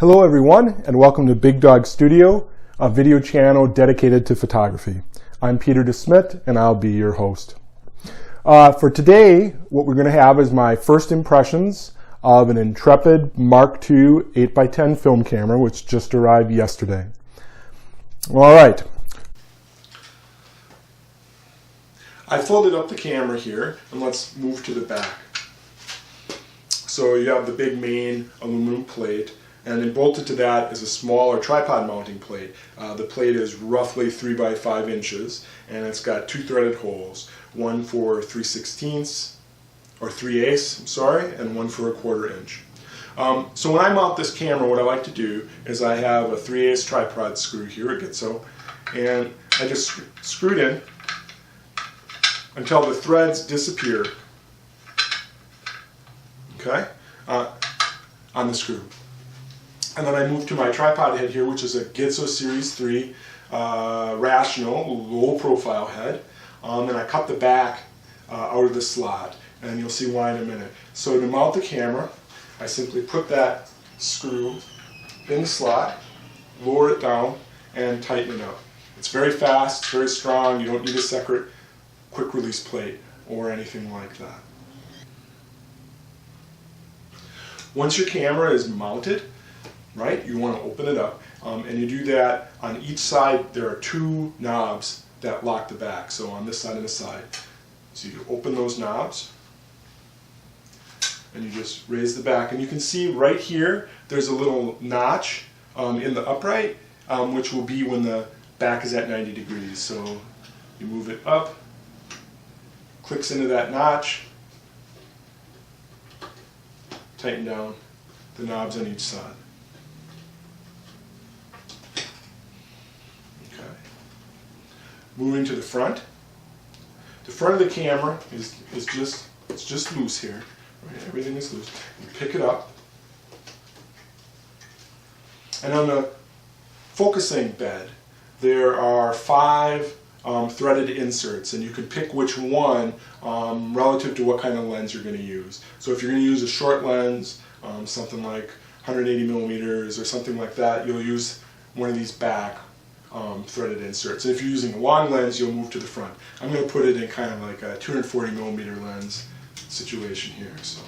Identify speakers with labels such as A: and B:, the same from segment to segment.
A: Hello everyone, and welcome to Big Dog Studio, a video channel dedicated to photography. I'm Peter DeSmit, and I'll be your host. For today, what we're going to have is my first impressions of an Intrepid Mark II 8x10 film camera, which just arrived yesterday. All right. I folded up the camera here, and let's move to the back. So you have the big main aluminum plate, and then bolted to that is a smaller tripod mounting plate. The plate is roughly 3 by 5 inches, and it's got two threaded holes, one for 3/16 or 3/8, I'm sorry, and one for 1/4 inch. So when I mount this camera, what I like to do is I have a 3/8 tripod screw here, a Gitzo, and I just screw it in until the threads disappear, okay, on the screw. And then I move to my tripod head here, which is a Gitzo Series 3 rational, low profile head. And I cut the back out of the slot, and you'll see why in a minute. So to mount the camera, I simply put that screw in the slot, lower it down, and tighten it up. It's very fast, it's very strong. You don't need a separate quick release plate or anything like that. Once your camera is mounted, right, you want to open it up, and you do that on each side. There are two knobs that lock the back, so on this side and this side. So you open those knobs and you just raise the back, and you can see right here there's a little notch in the upright, which will be when the back is at 90 degrees. So you move it up, clicks into that notch, tighten down the knobs on each side. Moving to the front. The front of the camera is just loose here. Right? Everything is loose. You pick it up, and on the focusing bed there are 5 threaded inserts, and you can pick which one relative to what kind of lens you're going to use. So if you're going to use a short lens, something like 180 millimeters or something like that, you'll use one of these back threaded inserts. If you're using a long lens, you'll move to the front. I'm going to put it in kind of like a 240 millimeter lens situation here. So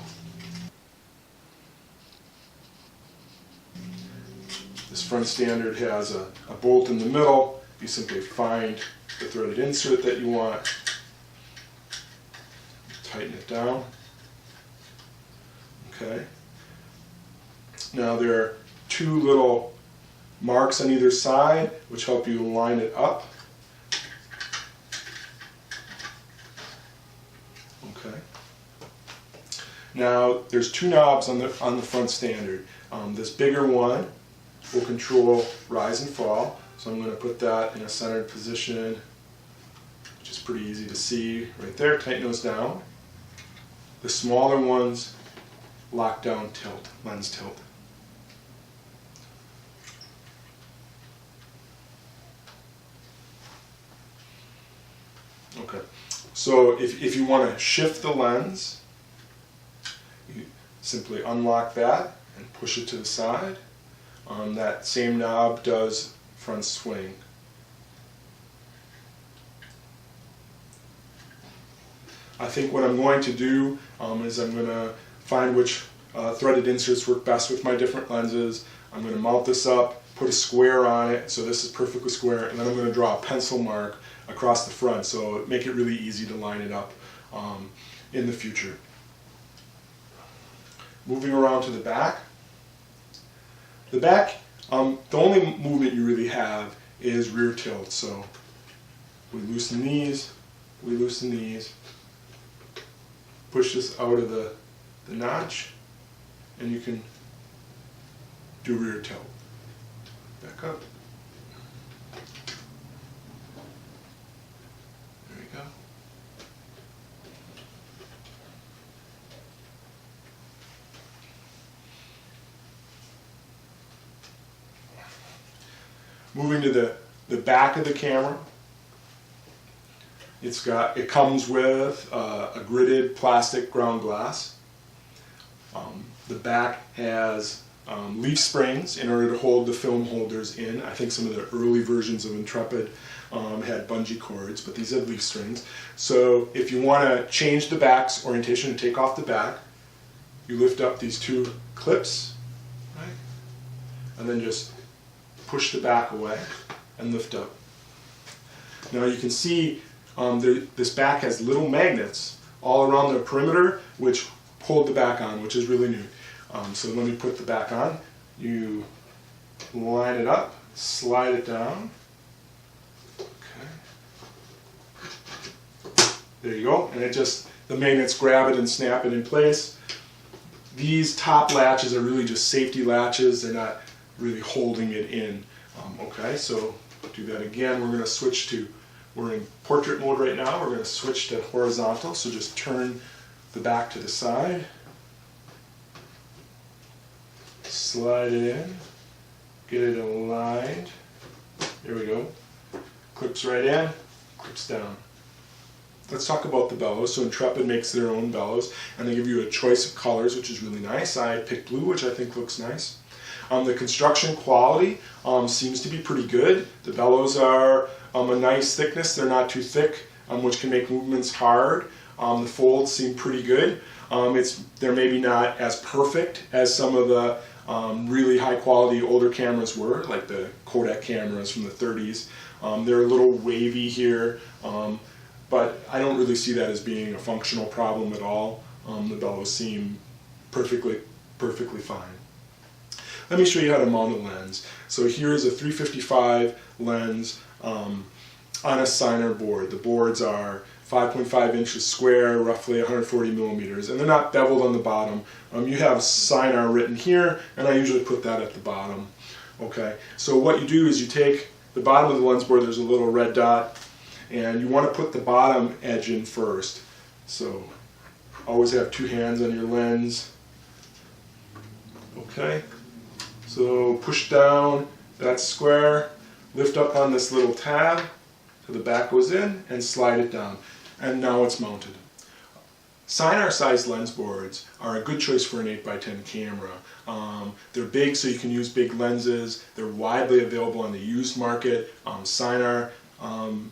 A: this front standard has a bolt in the middle. You simply find the threaded insert that you want, tighten it down. Okay. Now there are 2 little marks on either side which help you line it up. Okay. Now there's 2 knobs on the front standard. This bigger one will control rise and fall, so I'm going to put that in a centered position, which is pretty easy to see right there. Tighten those down. The smaller ones lock down tilt, lens tilt. Okay, so if you want to shift the lens, you simply unlock that and push it to the side. That same knob does front swing. I think what I'm going to do is I'm going to find which threaded inserts work best with my different lenses. I'm going to mount this up, put a square on it, so this is perfectly square, and then I'm going to draw a pencil mark across the front, so make it really easy to line it up in the future. Moving around to the back. The back, the only movement you really have is rear tilt, so we loosen these, push this out of the notch, and you can do rear tilt. Back up. There we go. Moving to the back of the camera, it comes with a gridded plastic ground glass. The back has leaf springs in order to hold the film holders in. I think some of the early versions of Intrepid had bungee cords, but these have leaf springs. So if you want to change the back's orientation and take off the back, you lift up these two clips, right? And then just push the back away and lift up. Now you can see this back has little magnets all around the perimeter which hold the back on, which is really neat. So let me put the back on. You line it up, slide it down. Okay. There you go. And it just, the magnets grab it and snap it in place. These top latches are really just safety latches. They're not really holding it in. Okay, so do that again. We're going to switch to, we're in portrait mode right now. We're going to switch to horizontal. So just turn the back to the side. Slide it in, get it aligned. There we go. Clips right in, clips down. Let's talk about the bellows. So Intrepid makes their own bellows, and they give you a choice of colors, which is really nice. I picked blue, which I think looks nice. The construction quality seems to be pretty good. The bellows are a nice thickness. They're not too thick, which can make movements hard. The folds seem pretty good. They're maybe not as perfect as some of the really high quality older cameras were, like the Kodak cameras from the 30s. They're a little wavy here, but I don't really see that as being a functional problem at all. The bellows seem perfectly fine. Let me show you how to mount a lens. So here's a 355 lens on a Signer board. The boards are 5.5 inches square, roughly 140 millimeters, and they're not beveled on the bottom. You have Signer written here, and I usually put that at the bottom. Okay, so what you do is you take the bottom of the lens board, there's a little red dot, and you want to put the bottom edge in first. So always have two hands on your lens. Okay, so push down, that's square, lift up on this little tab, so the back goes in, and slide it down. And now it's mounted. Signer sized lens boards are a good choice for an 8x10 camera. They're big, so you can use big lenses. They're widely available on the used market. Signer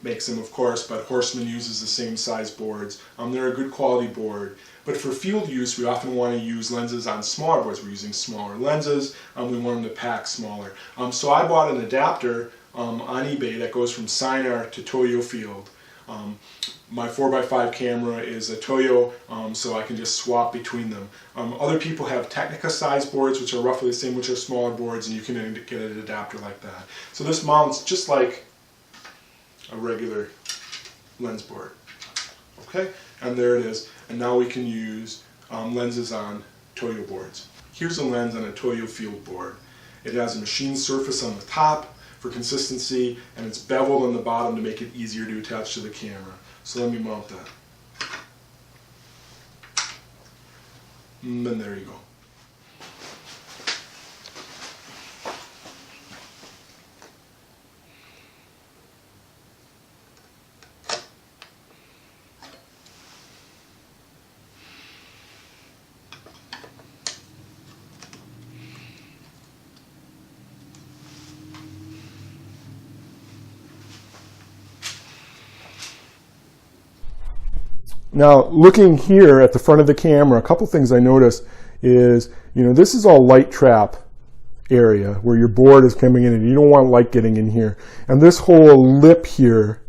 A: makes them, of course, but Horseman uses the same size boards. They're a good quality board. But for field use, we often want to use lenses on smaller boards. We're using smaller lenses. We want them to pack smaller. So I bought an adapter on eBay that goes from Signer to Toyo Field. My 4x5 camera is a Toyo, so I can just swap between them. Other people have Technica size boards, which are roughly the same, which are smaller boards, and you can get an adapter like that. So this mounts just like a regular lens board. Okay, and there it is. And now we can use lenses on Toyo boards. Here's a lens on a Toyo Field board. It has a machined surface on the top for consistency, and it's beveled on the bottom to make it easier to attach to the camera. So let me mount that. And there you go. Now, looking here at the front of the camera, a couple things I noticed is, this is all light trap area where your board is coming in, and you don't want light getting in here. And this whole lip here,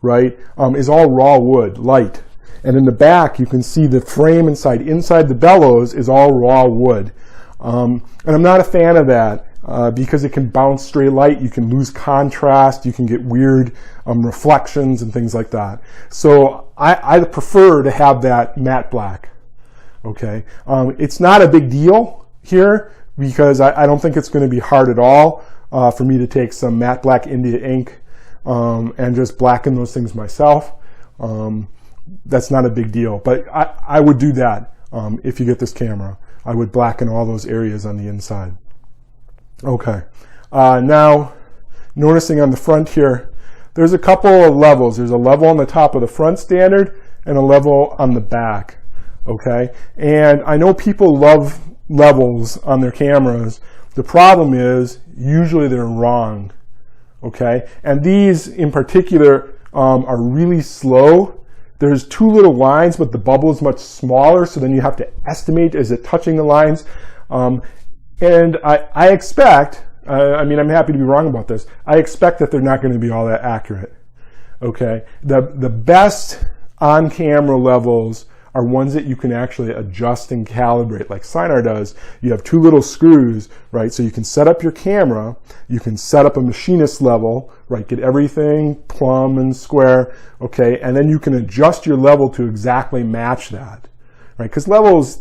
A: right, is all raw wood, light. And in the back, you can see the frame inside the bellows is all raw wood. And I'm not a fan of that. Because it can bounce stray light, you can lose contrast, you can get weird reflections and things like that. So I prefer to have that matte black. Okay, it's not a big deal here because I don't think it's going to be hard at all for me to take some matte black India ink and just blacken those things myself. That's not a big deal, but I would do that if you get this camera. I would blacken all those areas on the inside. Okay, now noticing on the front here, there's a couple of levels. There's a level on the top of the front standard and a level on the back. Okay, and I know people love
B: levels on their cameras. The problem is usually they're wrong, okay? And these in particular are really slow. There's two little lines, but the bubble is much smaller, so then you have to estimate, is it touching the lines? And I expect, I mean, I'm happy to be wrong about this, I expect that they're not going to be all that accurate, okay? The best on-camera levels are ones that you can actually adjust and calibrate like Sinar does. You have two little screws, right? So you can set up your camera, you can set up a machinist level, right? Get everything plumb and square, okay? And then you can adjust your level to exactly match that, right? Because levels,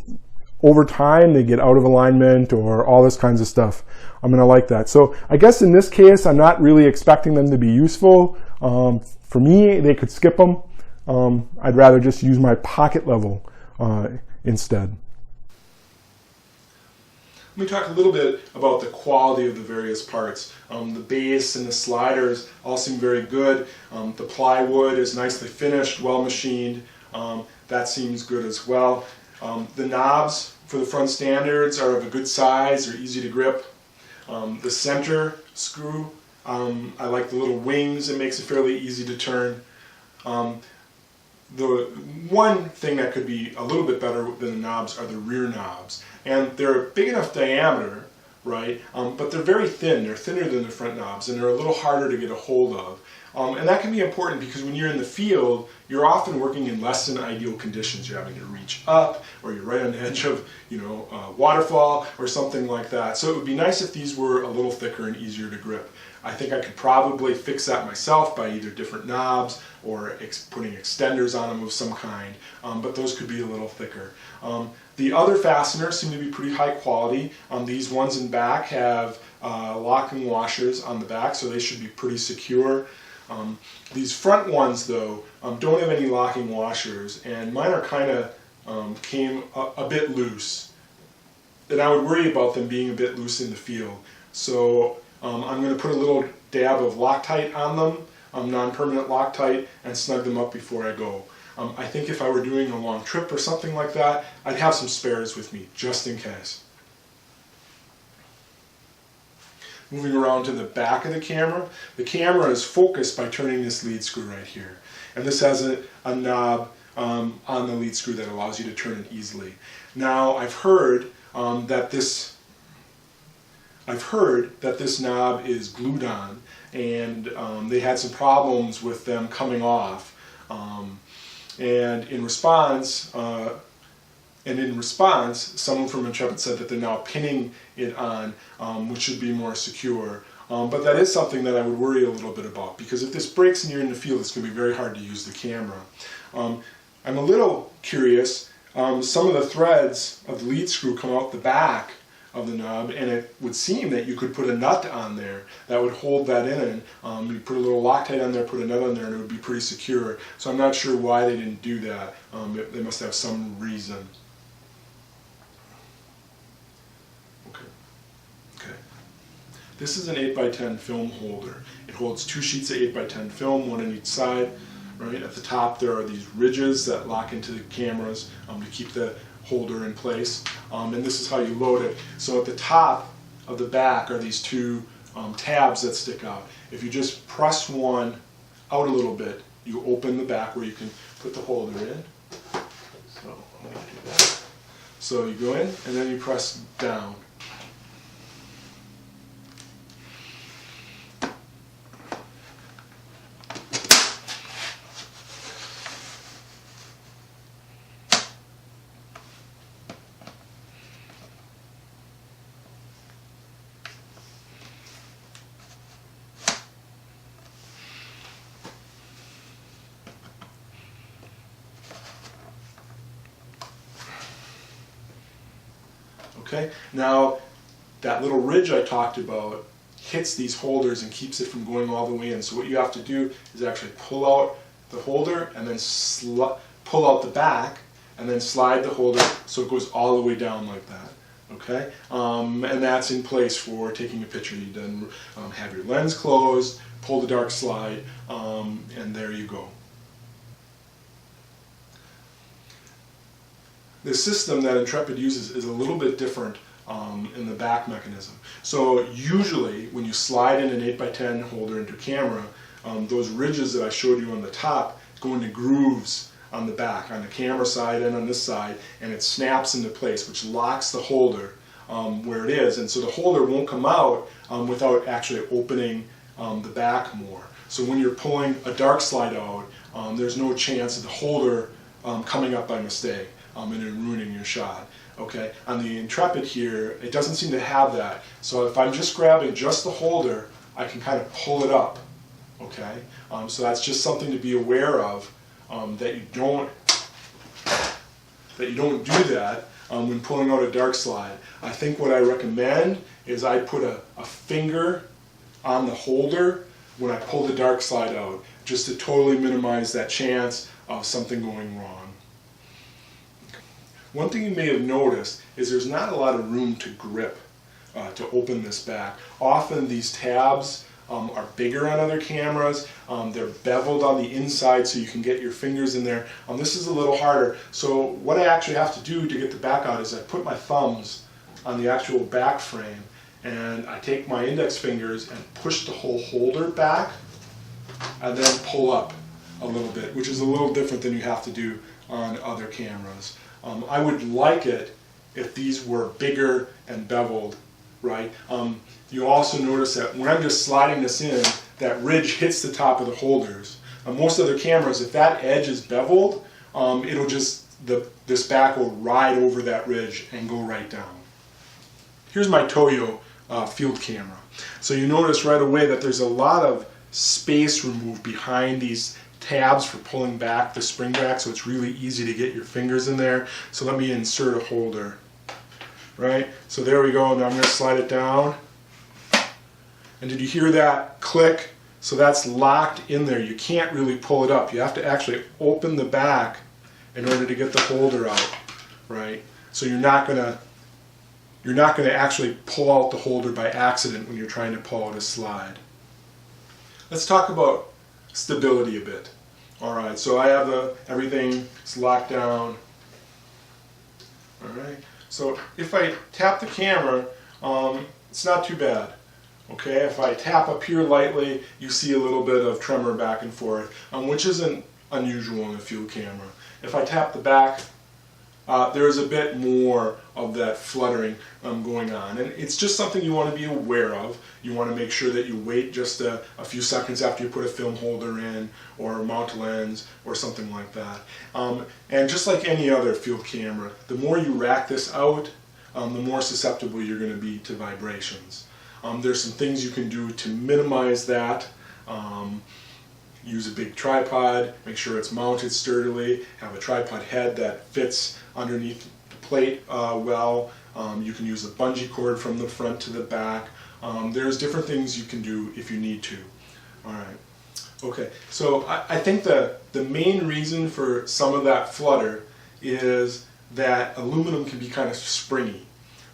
B: over time, they get out of alignment or all this kinds of stuff. I'm gonna like that. So I guess in this case, I'm not really expecting them to be useful. For me, they could skip them. I'd rather just use my pocket level instead.
A: Let me talk a little bit about the quality of the various parts. The base and the sliders all seem very good. The plywood is nicely finished, well machined. That seems good as well. The knobs for the front standards are of a good size, they're easy to grip. The center screw, I like the little wings, it makes it fairly easy to turn. The one thing that could be a little bit better than the knobs are the rear knobs. And they're a big enough diameter, right? But they're very thin. They're thinner than the front knobs, and they're a little harder to get a hold of. And that can be important because when you're in the field, you're often working in less than ideal conditions. You're having to reach up, or you're right on the edge of, waterfall or something like that. So it would be nice if these were a little thicker and easier to grip. I think I could probably fix that myself by either different knobs or putting extenders on them of some kind, but those could be a little thicker. The other fasteners seem to be pretty high quality. These ones in back have locking washers on the back, so they should be pretty secure. These front ones, though, don't have any locking washers, and mine are kind of came a bit loose. And I would worry about them being a bit loose in the field. So I'm going to put a little dab of Loctite on them, non-permanent Loctite, and snug them up before I go. I think if I were doing a long trip or something like that, I'd have some spares with me, just in case. Moving around to the back of the camera is focused by turning this lead screw right here. And this has a knob on the lead screw that allows you to turn it easily. Now, I've heard that this knob is glued on, and they had some problems with them coming off. And in response, someone from Intrepid said that they're now pinning it on, which should be more secure. But that is something that I would worry a little bit about, because if this breaks and you're in the field, it's going to be very hard to use the camera. I'm a little curious. Some of the threads of the lead screw come out the back of the knob, and it would seem that you could put a nut on there that would hold that in. You put a little Loctite on there, put a nut on there, and it would be pretty secure. So I'm not sure why they didn't do that. They must have some reason. Okay. This is an 8x10 film holder. It holds 2 sheets of 8x10 film, one on each side. Right at the top there are these ridges that lock into the cameras to keep the holder in place, and this is how you load it. So at the top of the back are these 2 tabs that stick out. If you just press one out a little bit, you open the back where you can put the holder in. So I'm going to do that. So you go in and then you press down. Okay, now that little ridge I talked about hits these holders and keeps it from going all the way in. So what you have to do is actually pull out the holder and then pull out the back and then slide the holder so it goes all the way down like that. Okay, and that's in place for taking a picture. You then have your lens closed, pull the dark slide, and there you go. the system that Intrepid uses is a little bit different in the back mechanism. So usually when you slide in an 8x10 holder into a camera, those ridges that I showed you on the top go into grooves on the back, on the camera side and on this side, and it snaps into place, which locks the holder where it is, and so the holder won't come out without actually opening the back more. So when you're pulling a dark slide out, there's no chance of the holder coming up by mistake and it ruining your shot. Okay, on the Intrepid here, it doesn't seem to have that. So if I'm just grabbing just the holder, I can kind of pull it up. Okay, so that's just something to be aware of, that you don't do that when pulling out a dark slide. I think what I recommend is I put a finger on the holder when I pull the dark slide out, just to totally minimize that chance of something going wrong. One thing you may have noticed is there's not a lot of room to grip to open this back. Often these tabs are bigger on other cameras. They're beveled on the inside so you can get your fingers in there. This is a little harder. So what I actually have to do to get the back out is I put my thumbs on the actual back frame and I take my index fingers and push the whole holder back and then pull up a little bit, which is a little different than you have to do on other cameras. I would like it if these were bigger and beveled, right? You also notice that when I'm just sliding this in, that ridge hits the top of the holders. Most other cameras, if that edge is beveled, it'll just, this back will ride over that ridge and go right down. Here's my Toyo field camera. So you notice right away that there's a lot of space removed behind these tabs for pulling back the spring back, so it's really easy to get your fingers in there. So let me insert a holder. Right? So there we go. Now I'm going to slide it down. And did you hear that click? So that's locked in there. You can't really pull it up. You have to actually open the back in order to get the holder out. Right? So you're not going to actually pull out the holder by accident when you're trying to pull out a slide. Let's talk about stability a bit. Alright, so I have everything is locked down. Alright, so if I tap the camera, it's not too bad. Okay, if I tap up here lightly, you see a little bit of tremor back and forth, which isn't unusual in a field camera. If I tap the back, there's a bit more of that fluttering going on, and it's just something you want to be aware of. You want to make sure that you wait just a few seconds after you put a film holder in or mount a lens or something like that. And just like any other field camera, the more you rack this out, the more susceptible you're going to be to vibrations. There's some things you can do to minimize that. Use a big tripod, make sure it's mounted sturdily, have a tripod head that fits underneath the plate well. You can use a bungee cord from the front to the back. There's different things you can do if you need to. Alright, okay, so I think the main reason for some of that flutter is that aluminum can be kind of springy,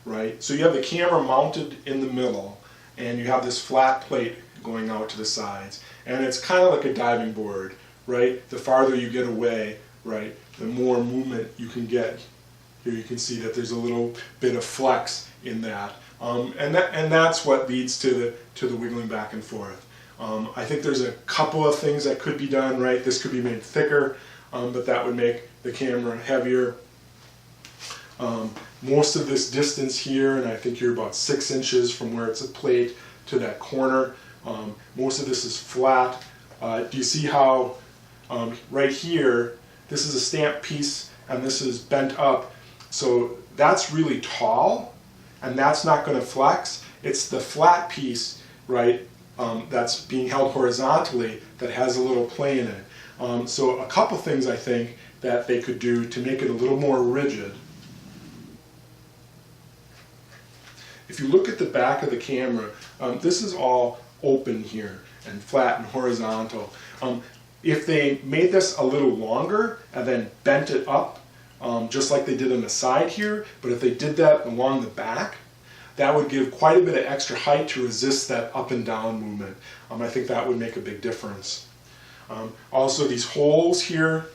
A: right? So you have the camera mounted in the middle and you have this flat plate going out to the sides, and it's kind of like a diving board, right? The farther you get away, right, the more movement you can get. Here you can see that there's a little bit of flex in that, and that's what leads to the wiggling back and forth. I think there's a couple of things that could be done, right? This could be made thicker, but that would make the camera heavier. Most of this distance here, and I think you're about 6 inches from where it's a plate to that corner, most of this is flat. Do you see how right here, this is a stamped piece and this is bent up, so that's really tall and that's not going to flex. It's the flat piece, right, that's being held horizontally that has a little play in it. So a couple things I think that they could do to make it a little more rigid. If you look at the back of the camera, this is all open here and flat and horizontal. If they made this a little longer and then bent it up, just like they did on the side here, but if they did that along the back, that would give quite a bit of extra height to resist that up and down movement. I think that would make a big difference. Also these holes here,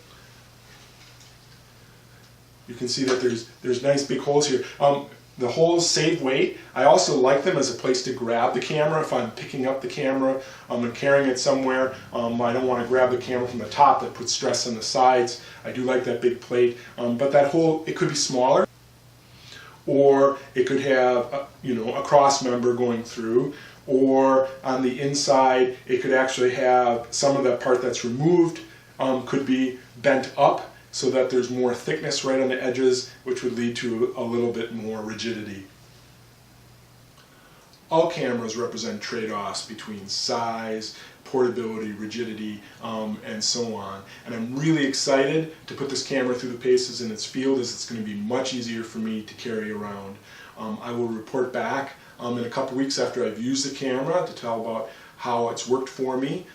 A: You can see that there's nice big holes here. The holes save weight. I also like them as a place to grab the camera. If I'm picking up the camera and carrying it somewhere, I don't want to grab the camera from the top. That puts stress on the sides. I do like that big plate, but that hole, it could be smaller, or it could have a cross member going through, or on the inside it could actually have some of that part that's removed could be bent up, so that there's more thickness right on the edges, which would lead to a little bit more rigidity. All cameras represent trade-offs between size, portability, rigidity, and so on. And I'm really excited to put this camera through the paces in its field, as it's going to be much easier for me to carry around. I will report back in a couple weeks after I've used the camera to tell about how it's worked for me.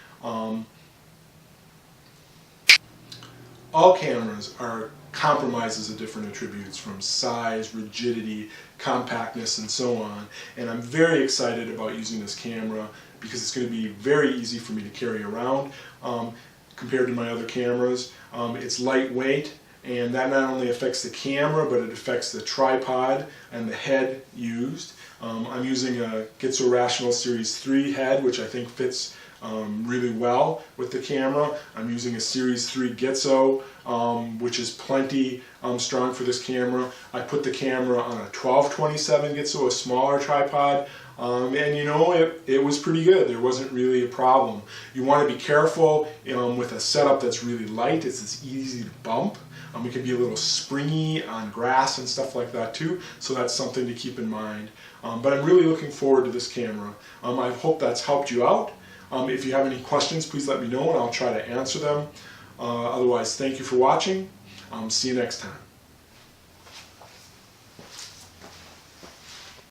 A: All cameras are compromises of different attributes, from size, rigidity, compactness, and so on. And I'm very excited about using this camera because it's going to be very easy for me to carry around compared to my other cameras. It's lightweight, and that not only affects the camera, but it affects the tripod and the head used. I'm using a Gitzo Rational Series 3 head, which I think fits really well with the camera. I'm using a Series 3 Gitzo, which is plenty strong for this camera. I put the camera on a 12-27 Gitzo, a smaller tripod, and it was pretty good. There wasn't really a problem. You want to be careful with a setup that's really light. It's easy to bump. It can be a little springy on grass and stuff like that too, so that's something to keep in mind. But I'm really looking forward to this camera. I hope that's helped you out. If you have any questions, please let me know and I'll try to answer them. Otherwise, thank you for watching. See you next time.